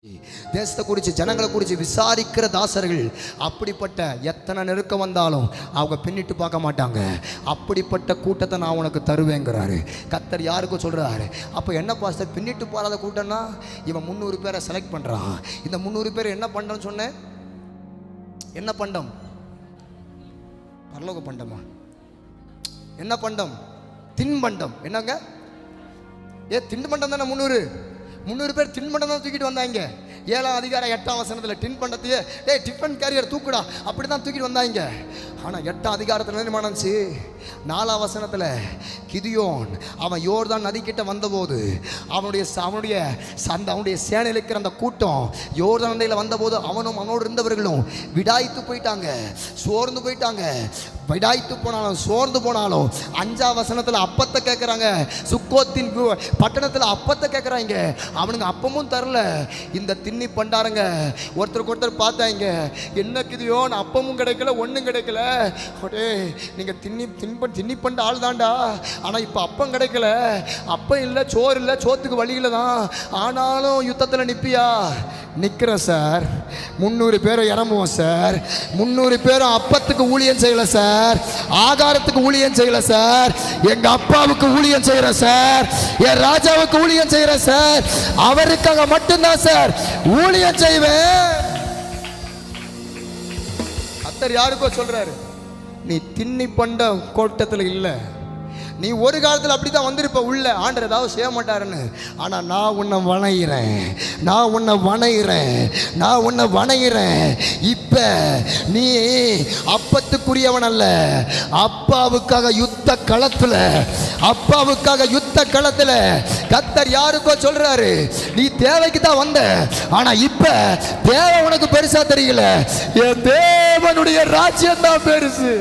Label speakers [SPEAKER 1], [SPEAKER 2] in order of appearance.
[SPEAKER 1] தேசத்தை குறித்து ஜனங்களை குறித்து விசாரிக்கிற தாசர்கள் அப்படிப்பட்ட எத்தனை நெருக்கம் வந்தாலும் அவங்க பின்னிட்டு பார்க்க மாட்டாங்க. அப்படிப்பட்ட கூட்டத்தை நான் உனக்கு தருவேங்கிறாரு கர்த்தர். யாருக்கும் சொல்கிறாரு. அப்போ என்ன பாஸ்டர் பின்னிட்டு போகாத கூட்டம்னா இவன் 300 பேரை செலக்ட் பண்ணுறான். இந்த 300 பேர் என்ன பண்ணுறேன்னு சொன்னேன். என்ன பண்டம்? பரலோக பண்டமா? என்ன பண்டம்? தின்பண்டம். என்னங்க தின்பண்டம் தானே 300 பேர் தின்பண்டம் தான் தூக்கிட்டு வந்தாங்க. 7ஆம் அதிகாரம் 8ஆம் வசனத்தில் தின்பண்டத்தையே டிஃபன் கேரியர் தூக்குடா அப்படி தான் தூக்கிட்டு வந்தாங்க. ஆனால் 8ஆம் அதிகாரத்தில் என்ன நடந்துச்சு? 4ஆம் வசனத்தில் கிதியோன் அவன் யோர்தான் நதிக்கிட்ட வந்தபோது அவனுடைய சேனையில் இருக்கிற அந்த கூட்டம் யோர்தான் நதியில் வந்தபோது அவனும் அவனோடு இருந்தவர்களும் விடாய்த்து போயிட்டாங்க, சோர்ந்து போயிட்டாங்க. விடாய்த்து போனாலும் சோர்ந்து போனாலும் 5ஆம் வசனத்தில் அப்பத்தை கேட்குறாங்க. சுக்கோத்தின் பட்டணத்தில் அப்பத்தை கேட்குறாங்க. அவனுங்க அப்பமும் தரல. இந்த தின்னி பண்டாருங்க ஒருத்தருக்கு ஒருத்தர் பார்த்தாங்க. என்ன கிதியோன் அப்பமும் கிடைக்கல ஒன்றும் கிடைக்கல. அடே நீங்கள் தின்னி பண்ண ஆள் தான்டா. ஆனால் இப்போ அப்பம் கிடைக்கல, அப்பம் இல்லை, சோறு இல்லை, சோத்துக்கு வழியில தான். ஆனாலும் யுத்தத்தில் நிற்பியா? நிற்கிறேன் சார். 300 பேரை இறங்குவோம் சார். 300 பேரும் அப்பத்துக்கு ஊழியம் செய்யலை சார், ஆகாரத்துக்கு ஊழியம் செய்யலை சார், எங்கள் அப்பாவுக்கு ஊழியம் செய்கிறேன் சார், என் ராஜாவுக்கு ஊழியம் செய்கிறேன் சார், அவருக்காக மட்டும்தான் சார் ஊழியம் செய்வேன். கர்த்தர் யாருக்கோ சொல்றாரு, நீ தின்னி பண்ட கோட்டத்தில் இல்லை. நீ ஒரு காலத்தில் அப்படி தான் வந்திருப்ப உள்ள. ஆண்டர் ஏதாவது செய்ய மாட்டாருன்னு. ஆனால் நான் உன்னை வணைகிறேன். இப்போ நீ அப்பத்துக்குரியவன் அல்ல, அப்பாவுக்காக யுத்த களத்தில் கர்த்தர் யாருக்கோ சொல்றாரு, நீ தேவைக்கு தான் வந்த. ஆனா இப்ப தேவை உனக்கு பெருசா தெரியல, என் தேவனுடைய ராஜ்யம் தான் பெருசு.